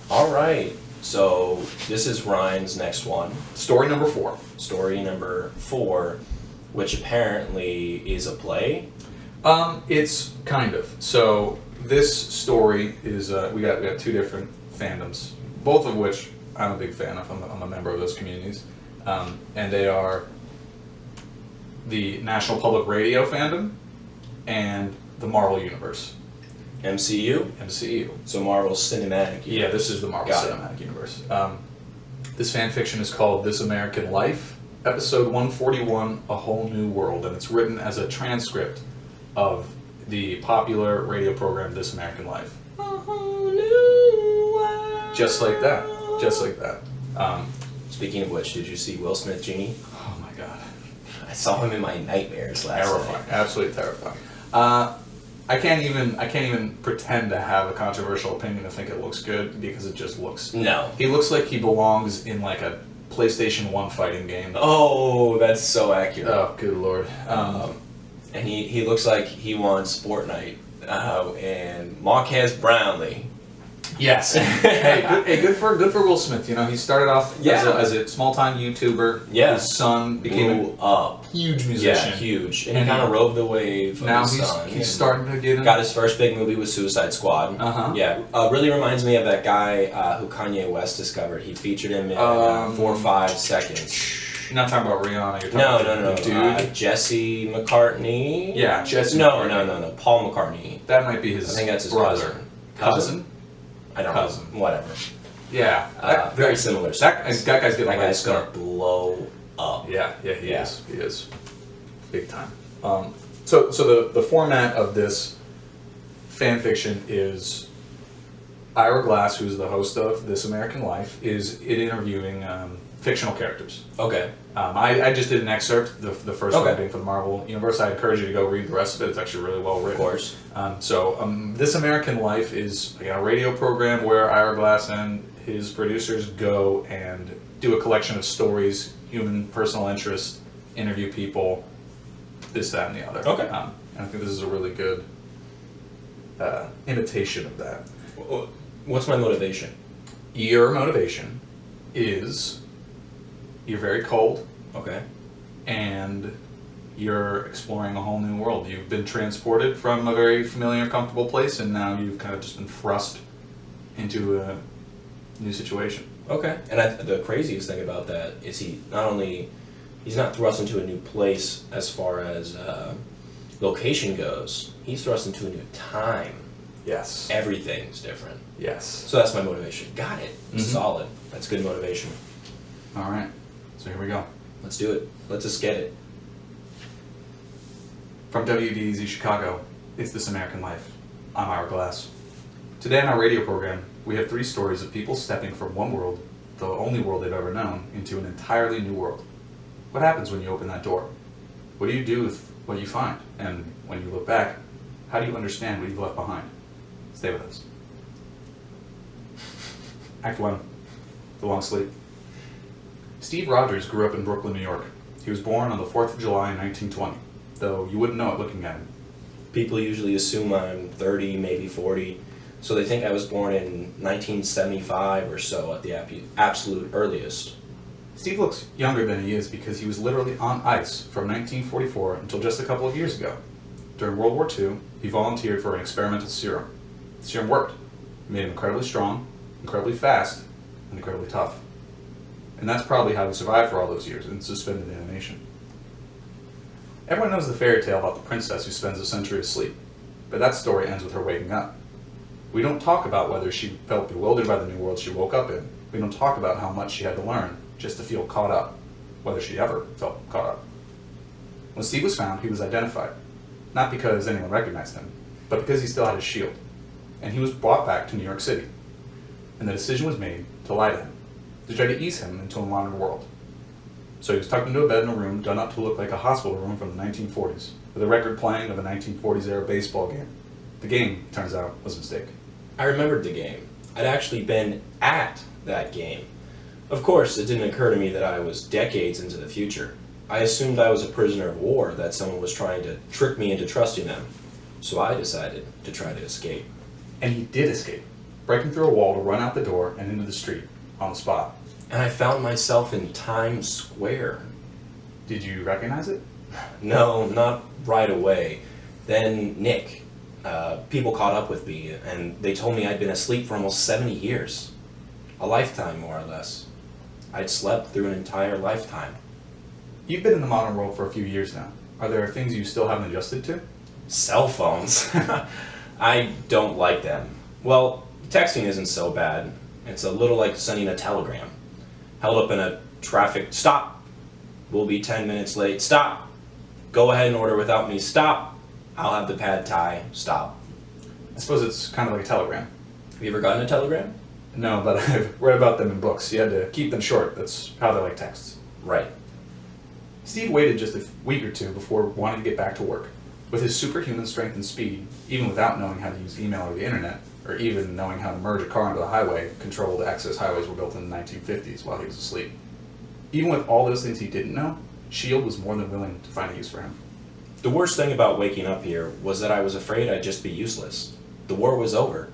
All right. So this is Ryan's next one. Story number 4. Story number 4, which apparently is a play. It's kind of. So this story is we got two different fandoms, both of which I'm a big fan of. I'm a member of those communities, and they are the National Public Radio fandom and the Marvel Universe. MCU? MCU. So Marvel Cinematic Universe. Yeah, this is the Marvel Cinematic Universe. This fan fiction is called This American Life, episode 141, A Whole New World, and it's written as a transcript of the popular radio program This American Life. A whole new world. Just like that. Just like that. Speaking of which, did you see Will Smith, Genie? Oh my god. I saw him in my nightmares last Terrifying. night. Absolutely terrifying. I can't even pretend to have a controversial opinion to think it looks good because it just looks... No. He looks like he belongs in like a PlayStation 1 fighting game. Oh, that's so accurate. Oh, good lord. And he looks like he wants Fortnite. And Marquez Brownlee. Yes. hey, good for Will Smith. You know, he started off as a small-time YouTuber. Yeah. His son became a huge musician. Yeah, huge. And he kind of rode the wave of now his son. He's starting to get in. Got his first big movie with Suicide Squad. Uh-huh. Yeah. Really reminds me of that guy who Kanye West discovered. He featured him in 4 or 5 seconds. You're not talking about Rihanna. You're talking No. Dude. Jesse McCartney. Yeah, Jesse. No. Paul McCartney. That might be his. I think that's his brother. Cousin? I don't know. Whatever. Yeah. Very similar. That guy's getting That a guy's start. gonna blow up. Yeah, he is. He is. Big time. So the format of this fan fiction is Ira Glass, who's the host of This American Life, is interviewing fictional characters. Okay. I just did an excerpt, the first one being for the Marvel Universe. I encourage you to go read the rest of it. It's actually really well written. Of course. This American Life is a radio program where Ira Glass and his producers go and do a collection of stories, human personal interest, interview people, this, that, and the other. Okay. And I think this is a really good imitation of that. What's my motivation? Your motivation is you're very cold. Okay. And you're exploring a whole new world. You've been transported from a very familiar, comfortable place, and now you've kind of just been thrust into a new situation. Okay. And the craziest thing about that is he's not thrust into a new place as far as location goes. He's thrust into a new time. Yes. Everything's different. Yes. So that's my motivation. Got it. Mm-hmm. Solid. That's good motivation. All right. So here we go. Let's do it. Let's just get it. From WDEZ Chicago, it's This American Life. I'm Ira Glass. Today on our radio program, we have 3 stories of people stepping from one world, the only world they've ever known, into an entirely new world. What happens when you open that door? What do you do with what you find? And when you look back, how do you understand what you've left behind? Stay with us. Act 1. The Long Sleep. Steve Rogers grew up in Brooklyn, New York. He was born on the 4th of July in 1920, though you wouldn't know it looking at him. People usually assume I'm 30, maybe 40, so they think I was born in 1975 or so at the absolute earliest. Steve looks younger than he is because he was literally on ice from 1944 until just a couple of years ago. During World War II, he volunteered for an experimental serum. The serum worked. It made him incredibly strong, incredibly fast, and incredibly tough. And that's probably how he survived for all those years in suspended animation. Everyone knows the fairy tale about the princess who spends a century asleep, but that story ends with her waking up. We don't talk about whether she felt bewildered by the new world she woke up in. We don't talk about how much she had to learn just to feel caught up, whether she ever felt caught up. When Steve was found, he was identified, not because anyone recognized him, but because he still had his shield, and he was brought back to New York City. And the decision was made to lie to him, to try to ease him into a modern world. So he was tucked into a bed in a room done up to look like a hospital room from the 1940s, with a record playing of a 1940s era baseball game. The game, it turns out, was a mistake. I remembered the game. I'd actually been at that game. Of course, it didn't occur to me that I was decades into the future. I assumed I was a prisoner of war, that someone was trying to trick me into trusting them. So I decided to try to escape. And he did escape. breaking through a wall to run out the door and into the street on the spot. And I found myself in Times Square. Did you recognize it? No, not right away. Then Nick. People caught up with me, and they told me I'd been asleep for almost 70 years. A lifetime, more or less. I'd slept through an entire lifetime. You've been in the modern world for a few years now. Are there things you still haven't adjusted to? Cell phones. I don't like them. Well, texting isn't so bad. It's a little like sending a telegram. Held up in a traffic stop. We'll be 10 minutes late. Stop. Go ahead and order without me. Stop. I'll have the pad thai. Stop. I suppose it's kind of like a telegram. Have you ever gotten a telegram? No, but I've read about them in books. You had to keep them short. That's how they're like texts. Right. Steve waited just a week or two before wanting to get back to work. With his superhuman strength and speed, even without knowing how to use email or the internet, or even knowing how to merge a car into the highway, controlled access highways were built in the 1950s while he was asleep. Even with all those things he didn't know, S.H.I.E.L.D. was more than willing to find a use for him. The worst thing about waking up here was that I was afraid I'd just be useless. The war was over.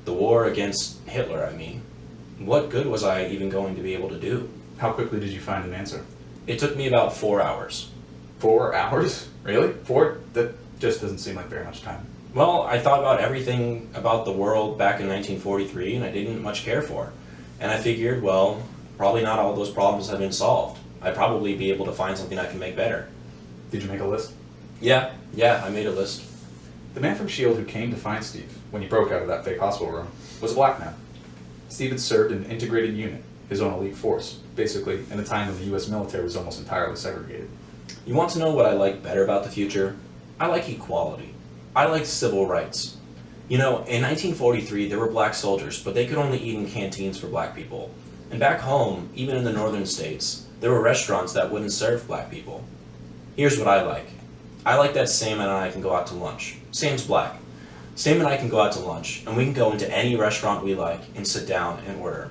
The war against Hitler, I mean. What good was I even going to be able to do? How quickly did you find an answer? It took me about 4 hours. 4 hours? Really? 4? That just doesn't seem like very much time. Well, I thought about everything about the world back in 1943 and I didn't much care for. And I figured, well, probably not all those problems have been solved. I'd probably be able to find something I can make better. Did you make a list? Yeah, I made a list. The man from S.H.I.E.L.D. who came to find Steve when he broke out of that fake hospital room was a black man. Steve had served in an integrated unit, his own elite force, basically in a time when the U.S. military was almost entirely segregated. You want to know what I like better about the future? I like equality. I like civil rights. You know, in 1943 there were black soldiers, but they could only eat in canteens for black people. And back home, even in the northern states, there were restaurants that wouldn't serve black people. Here's what I like. I like that Sam and I can go out to lunch. Sam's black. Sam and I can go out to lunch, and we can go into any restaurant we like and sit down and order.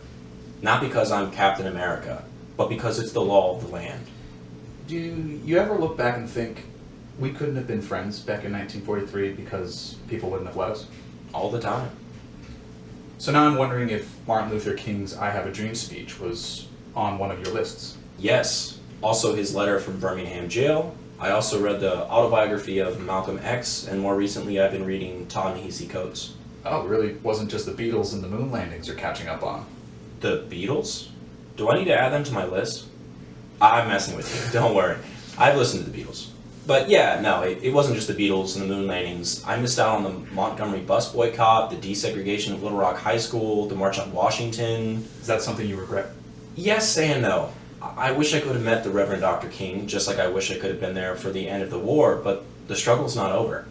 Not because I'm Captain America, but because it's the law of the land. Do you ever look back and think, we couldn't have been friends back in 1943 because people wouldn't have let us? All the time. So now I'm wondering if Martin Luther King's I Have a Dream speech was on one of your lists. Yes. Also his letter from Birmingham jail. I also read the autobiography of Malcolm X, and more recently I've been reading Ta-Nehisi Coates. Oh, it really wasn't just the Beatles and the moon landings you're catching up on. The Beatles? Do I need to add them to my list? I'm messing with you, don't worry. I've listened to the Beatles. But yeah, no, it wasn't just the Beatles and the moon landings. I missed out on the Montgomery bus boycott, the desegregation of Little Rock High School, the March on Washington. Is that something you regret? Yes and no. I wish I could have met the Reverend Dr. King, just like I wish I could have been there for the end of the war, but the struggle's not over.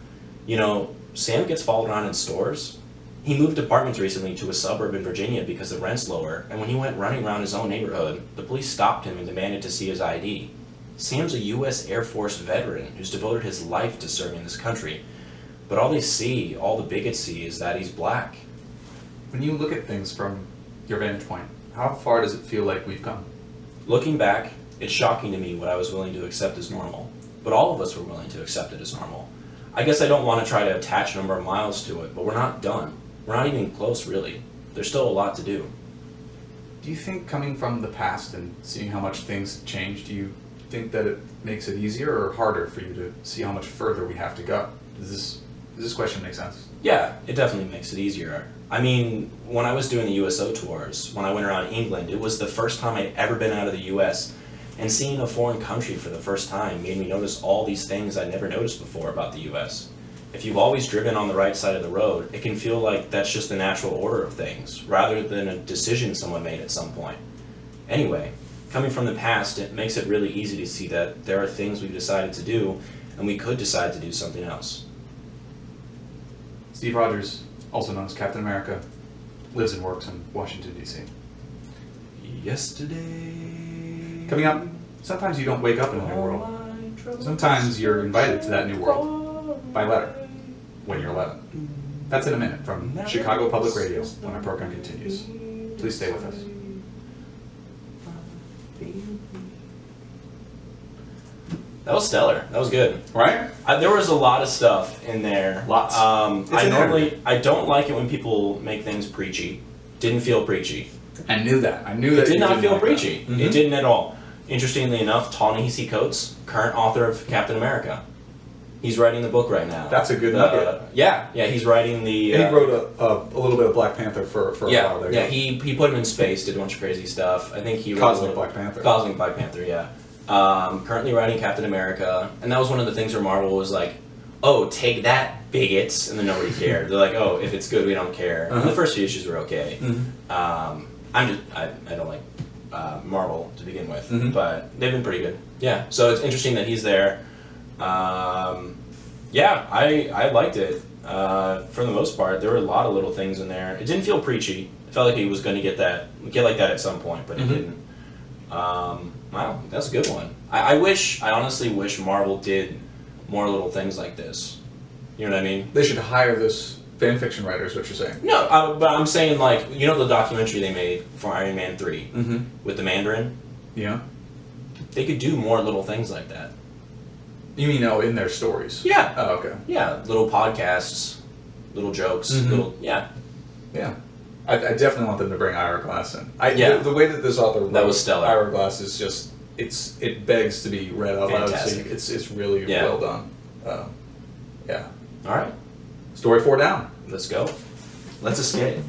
You know, Sam gets followed around in stores. He moved apartments recently to a suburb in Virginia because the rent's lower, and when he went running around his own neighborhood, the police stopped him and demanded to see his ID. Sam's a U.S. Air Force veteran who's devoted his life to serving this country, but all they see, all the bigots see, is that he's black. When you look at things from your vantage point, how far does it feel like we've come? Looking back, it's shocking to me what I was willing to accept as normal, but all of us were willing to accept it as normal. I guess I don't want to try to attach a number of miles to it, but we're not done. We're not even close, really. There's still a lot to do. Do you think coming from the past and seeing how much things change, do you think that it makes it easier or harder for you to see how much further we have to go? Does this question make sense? Yeah, it definitely makes it easier. I mean, when I was doing the USO tours, when I went around England, it was the first time I'd ever been out of the US, and seeing a foreign country for the first time made me notice all these things I'd never noticed before about the US. If you've always driven on the right side of the road, it can feel like that's just the natural order of things, rather than a decision someone made at some point. Anyway, coming from the past, it makes it really easy to see that there are things we've decided to do, and we could decide to do something else. Steve Rogers, also known as Captain America, lives and works in Washington, D.C. Yesterday... Coming up, sometimes you don't wake up in a new world. Sometimes you're invited to that new world by letter when you're 11. That's in a minute from Chicago Public Radio when our program continues. Please stay with us. That was stellar. That was good. Right? There was a lot of stuff in there. Lots. I don't like it when people make things preachy. Didn't feel preachy. I knew that. I knew that. It did you not didn't feel like preachy. that. It didn't at all. Interestingly enough, Ta-Nehisi Coates, current author of Captain America. He's writing the book right now. That's a good nugget. Yeah, he's writing the... He wrote a little bit of Black Panther for a while there. Yeah, he put him in space, did a bunch of crazy stuff. I think he wrote... Cosmic Black Panther. Cosmic Black Panther, yeah. Currently writing Captain America, and that was one of the things where Marvel was like, oh, take that, bigots, and then nobody cared. They're like, oh, if it's good, we don't care. And the first few issues were okay. I don't like Marvel to begin with, but they've been pretty good. Yeah, so it's interesting that he's there. Yeah, I liked it. For the most part, there were a lot of little things in there. It didn't feel preachy. It felt like he was going to get like that at some point, but he didn't. Wow, that's a good one. I honestly wish Marvel did more little things like this. You know what I mean? They should hire this fan fiction writer, is what you're saying. No, but I'm saying, like, you know the documentary they made for Iron Man 3 with the Mandarin? Yeah. They could do more little things like that. You mean, in their stories? Yeah. Oh, okay. Yeah, little podcasts, little jokes, yeah. Yeah. I definitely want them to bring Ira Glass in. The way that this author wrote that was stellar. Ira Glass is just, it begs to be read out loud. So it's really well done. Yeah. All right. Story 4 down. Let's go. Let's escape.